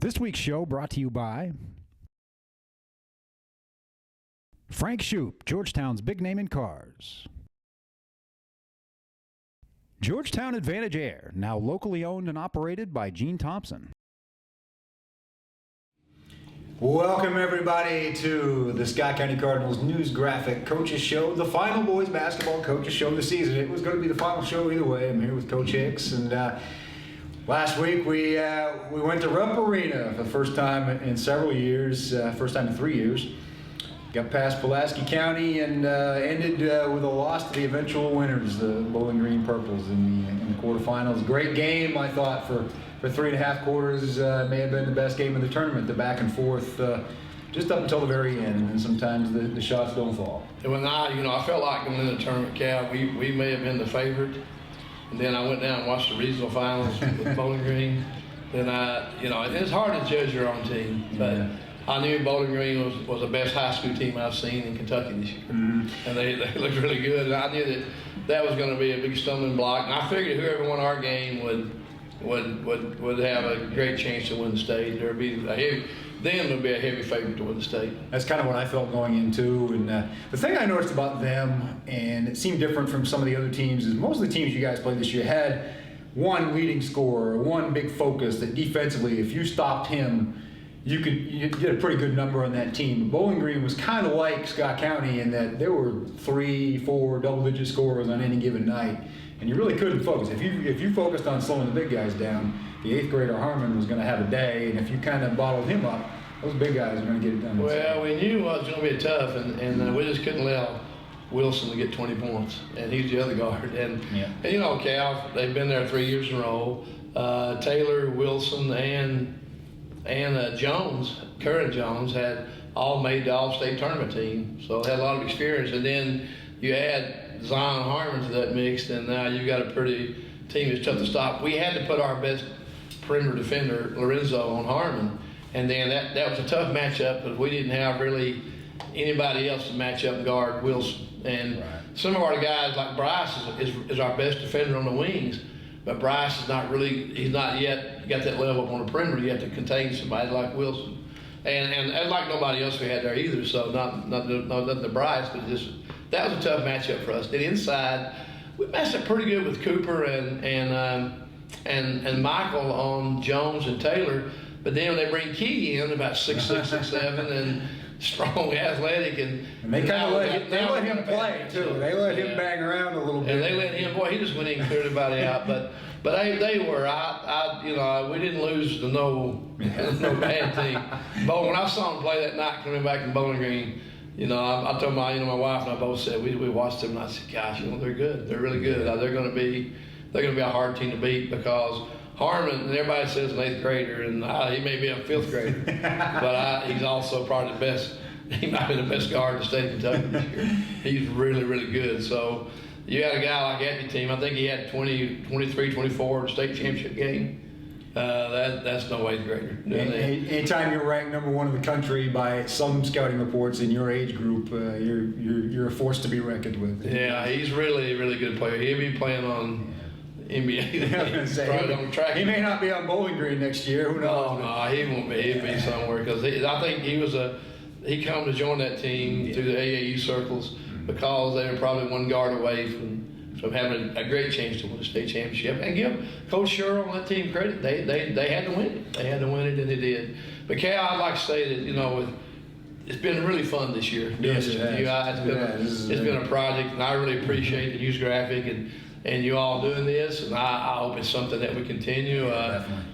This week's show brought to you by Frank Shoup, Georgetown's big name in cars. Georgetown Advantage Air, now locally owned and operated by Gene Thompson. Welcome everybody to the Scott County Cardinals News Graphic Coaches Show, the final boys basketball coaches show of the season. It was going to be the final show either way. I'm here with Coach Hicks, and last week we went to Rupp Arena for the first time in several years, first time in 3 years. Got past Pulaski County and ended with a loss to the eventual winners, the Bowling Green Purples, in the quarterfinals. Great game, I thought, for 3.5 quarters. May have been the best game of the tournament, the back and forth, just up until the very end, and sometimes the shots don't fall. And when I felt like going into the tournament, Cal, we may have been the favorite. And then I went down and watched the regional finals with Bowling Green. Then it's hard to judge your own team, but yeah. I knew Bowling Green was the best high school team I've seen in Kentucky this year. Mm-hmm. And they looked really good. And I knew that was going to be a big stumbling block. And I figured whoever won our game would have a great chance to win the state. There'd be a heavy favorite to win the state. That's kind of what I felt going into. And the thing I noticed about them, and it seemed different from some of the other teams, is most of the teams you guys played this year had one leading scorer, one big focus that defensively, if you stopped him, you get a pretty good number on that team. Bowling Green was kind of like Scott County in that there were 3-4 double-digit scorers on any given night, and you really couldn't focus. If you focused on slowing the big guys down, the 8th grader Harmon was going to have a day, and if you kind of bottled him up, those big guys are going to get it done. Well, we knew it was going to be tough, and we just couldn't allow Wilson to get 20 points, and he's the other guard. And Cal, they've been there 3 years in a row. Taylor, Wilson, and Jones, Curran Jones, had all made the All-State tournament team, so had a lot of experience. And then you add Zion Harmon to that mix, and now you've got a pretty team that's tough to stop. We had to put our best perimeter defender, Lorenzo, on Harmon, and then that was a tough matchup because we didn't have really anybody else to match up and guard Wilson. And some of our guys, like Bryce, is our best defender on the wings. But Bryce is he's not yet got that level up on the perimeter yet to contain somebody like Wilson. And like nobody else we had there either, so nothing to Bryce, but that was a tough matchup for us. Then inside, we matched up pretty good with Cooper and Michael on Jones and Taylor, but then when they bring Key in, about 6'6", 6'7", and strong, athletic, and they kind of let him play too. They let him bang around a little bit. And they let him. Boy, he just went in and cleared everybody out. But they were. We didn't lose to no bad team. But when I saw him play that night coming back in Bowling Green, I told my wife and I both said we watched them and I said, gosh, they're good. They're really good. They're going to be a hard team to beat because Harmon, and everybody says an 8th grader, and he may be a 5th grader, but he's also probably the best. He might be the best guard in the state of Kentucky this year. He's really, really good. So you had a guy like that in your team. I think he had 23, 24 in the state championship game. That's no 8th grader. Anytime you're ranked number 1 in the country by some scouting reports in your age group, you're a force to be reckoned with. Yeah, he's really, really good player. He'll be playing on NBA. He may not be on Bowling Green next year. Who knows? No, he won't be. He'll be somewhere because I think he come to join that team through the AAU circles because they were probably one guard away from having a great chance to win the state championship. And give Coach Sherrill and that team credit. They had to win it. They had to win it, and they did. But Cal, I'd like to say that it's been really fun this year. Yes, it has. It's been a project, and I really appreciate the news graphic and you all doing this, and I hope it's something that we continue.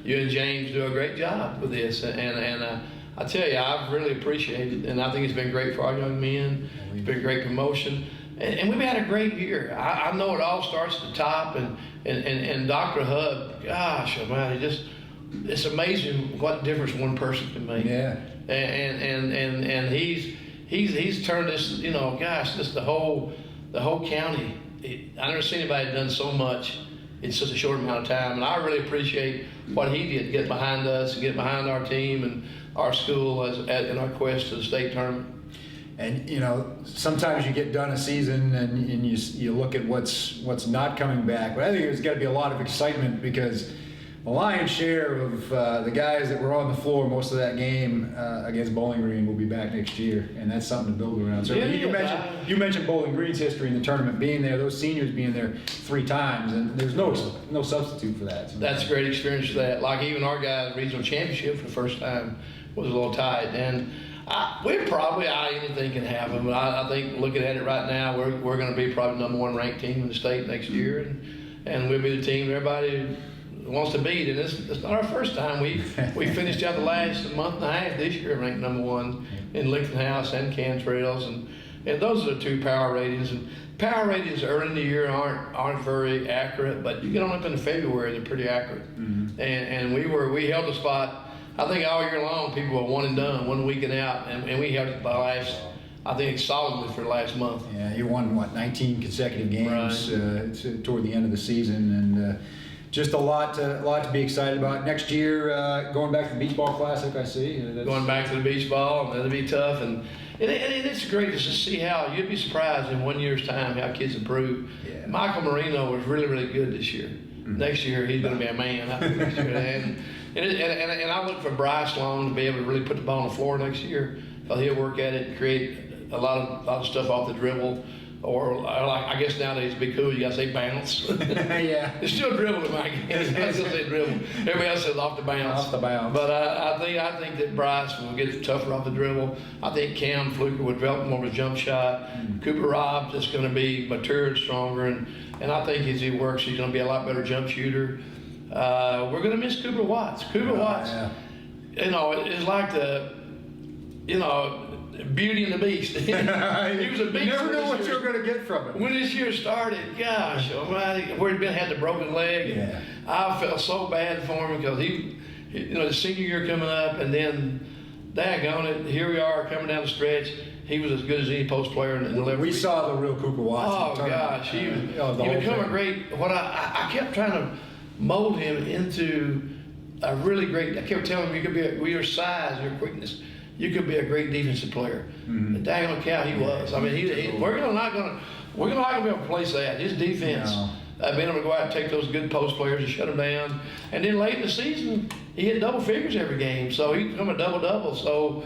You and James do a great job with this, and I tell you, I've really appreciated it, and I think it's been great for our young men. It's been great promotion, and we've had a great year. I know it all starts at the top, and Dr. Hub, gosh, man, it's amazing what difference one person can make. Yeah. And he's turned this, just the whole county. I never seen anybody done so much in such a short amount of time, and I really appreciate what he did to get behind us and get behind our team and our school in our quest to the state tournament. And sometimes you get done a season and you look at what's not coming back, but I think there's got to be a lot of excitement because the lion's share of the guys that were on the floor most of that game against Bowling Green will be back next year, and that's something to build around. So you mentioned Bowling Green's history in the tournament, being there, those seniors being there 3 times, and there's no substitute for that. That's a great experience for that. Like even our guys' regional championship for the first time was a little tight, and anything can happen. But I think looking at it right now, we're going to be probably the #1 ranked team in the state next year, and we'll be the team everybody wants to beat. And it's not our first time. We finished out the last month and a half this year ranked #1 in Lincoln House and Cantrells, and those are the 2 power ratings. And power ratings early in the year aren't very accurate, but you get on up into February, they're pretty accurate. Mm-hmm. And we held the spot. I think all year long people were one and done, 1 week and out, and we held it I think solidly for the last month. Yeah, you won 19 consecutive games toward the end of the season, and just a lot to be excited about. Next year, going back to the Beach Ball Classic, I see. Going back to the beach ball, and that'll be tough, and it's great just to see how you'd be surprised in 1 year's time how kids improve. Yeah. Michael Marino was really, really good this year. Mm-hmm. Next year he's going to be a man. I think next year. And I look for Bryce Long to be able to really put the ball on the floor next year, because he'll work at it and create a lot of stuff off the dribble. Or like I guess nowadays it'd be cool. You gotta say bounce. Yeah. It's still dribble in my game. I still say dribble. Everybody else says off the bounce. Off the bounce. But I think that Bryce will get tougher off the dribble. I think Cam Fluker would develop more of a jump shot. Cooper Robb is going to be mature and stronger, and I think as he works, he's going to be a lot better jump shooter. We're going to miss Cooper Watts. Watts, is like the, Beauty and the Beast. He was a beast. You never know what you're going to get from him. When this year started, gosh, where he'd had the broken leg, I felt so bad for him because he the senior year coming up, and then daggone it, here we are coming down the stretch. He was as good as any post player in the level. We saw the real Cooper Watts. Oh gosh, he become a great. What I kept trying to mold him into a really great. I kept telling him you could be with your size, your quickness. You could be a great defensive player. Mm-hmm. And daggone cow, he was. I mean, we're not gonna be able to replace that. His defense, being able to go out and take those good post players and shut them down. And then late in the season, he hit double figures every game, so he become a double-double. So,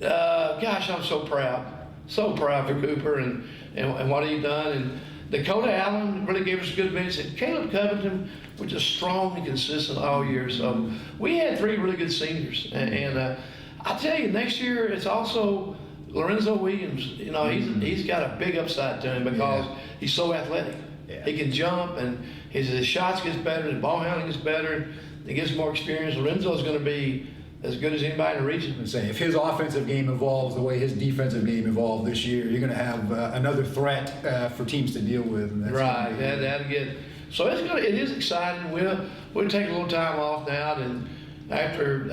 gosh, I'm so proud for Cooper and what he done. And Dakota Allen really gave us a good minutes. And Caleb Covington was just strong and consistent all year. So we had 3 really good seniors, and I tell you, next year it's also Lorenzo Williams. He's got a big upside to him because he's so athletic. Yeah. He can jump, and his shots gets better, his ball handling gets better, he gets more experience. Lorenzo's going to be as good as anybody in the region. I'm saying, if his offensive game evolves the way his defensive game evolved this year, you're going to have another threat for teams to deal with. And that's that'll get. So it is exciting. We'll take a little time off now, and after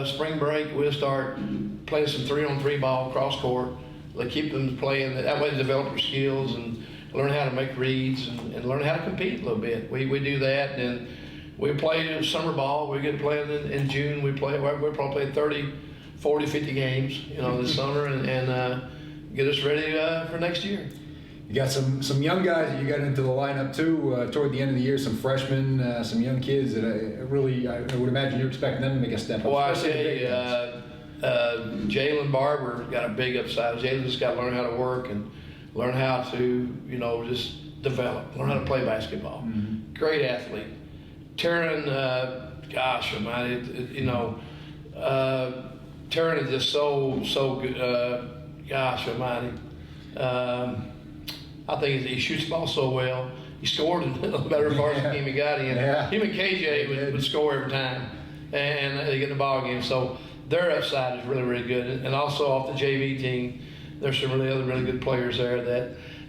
spring break, we'll start playing some 3-on-3 ball cross court. They keep them playing. That way they develop their skills and learn how to make reads and learn how to compete a little bit. We do that, and we play summer ball. We get playing in June. We'll probably play 30, 40, 50 games, this summer, and get us ready for next year. You got some young guys that you got into the lineup too toward the end of the year. Some freshmen, some young kids that I would imagine you're expecting them to make a step up. Well, I say Jalen Barber got a big upside. Jalen just got to learn how to work and learn how to just develop, learn how to play basketball. Mm-hmm. Great athlete. Taryn, gosh almighty, Taryn is just so good. Gosh almighty. I think he shoots the ball so well. He scored in the better part of the game he got in. Yeah. Him and KJ would score every time, and they get in the ball game. So their upside is really, really good. And also off the JV team, there's some really good players there.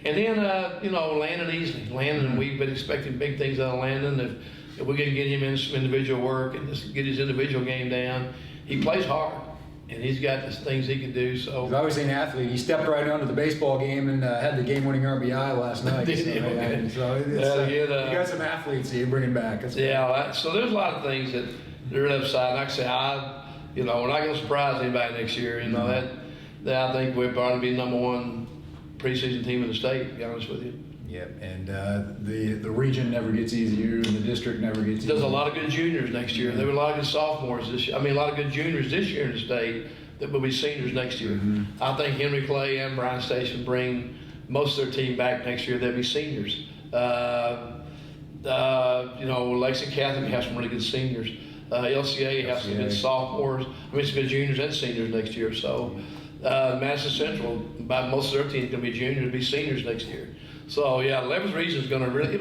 And then Landon Easley. Landon, we've been expecting big things out of Landon. If we can get him in some individual work and just get his individual game down, he plays hard. And he's got the things he can do. So he's obviously an athlete. He stepped right onto the baseball game and had the game-winning RBI last night. You got some athletes that you're bringing back. So there's a lot of things that are upside. Like I say, we're not going to surprise anybody next year. That I think we're going to be #1 preseason team in the state. To be honest with you. Yep, and the region never gets easier, and the district never gets easier. There's a lot of good juniors next year. There were a lot of good sophomores this year. I mean, a lot of good juniors this year in the state that will be seniors next year. I think Henry Clay and Bryan Station bring most of their team back next year. They'll be seniors. Lexington Catholic has some really good seniors. LCA has some good sophomores. I mean, some good juniors and seniors next year. So Madison Central, most of their team is going to be juniors, be seniors next year. So yeah, 11th region is going to really.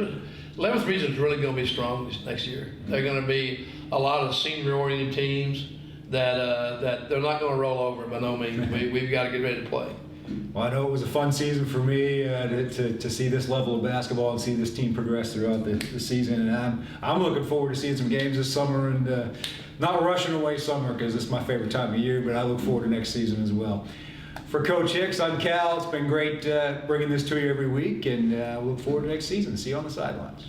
11th region is really going to be strong this next year. They're going to be a lot of senior-oriented teams that they're not going to roll over by no means. We've got to get ready to play. Well, I know it was a fun season for me to see this level of basketball and see this team progress throughout the season, and I'm looking forward to seeing some games this summer and not rushing away summer because it's my favorite time of year. But I look forward to next season as well. For Coach Hicks, I'm Cal. It's been great bringing this to you every week, and we look forward to next season. See you on the sidelines.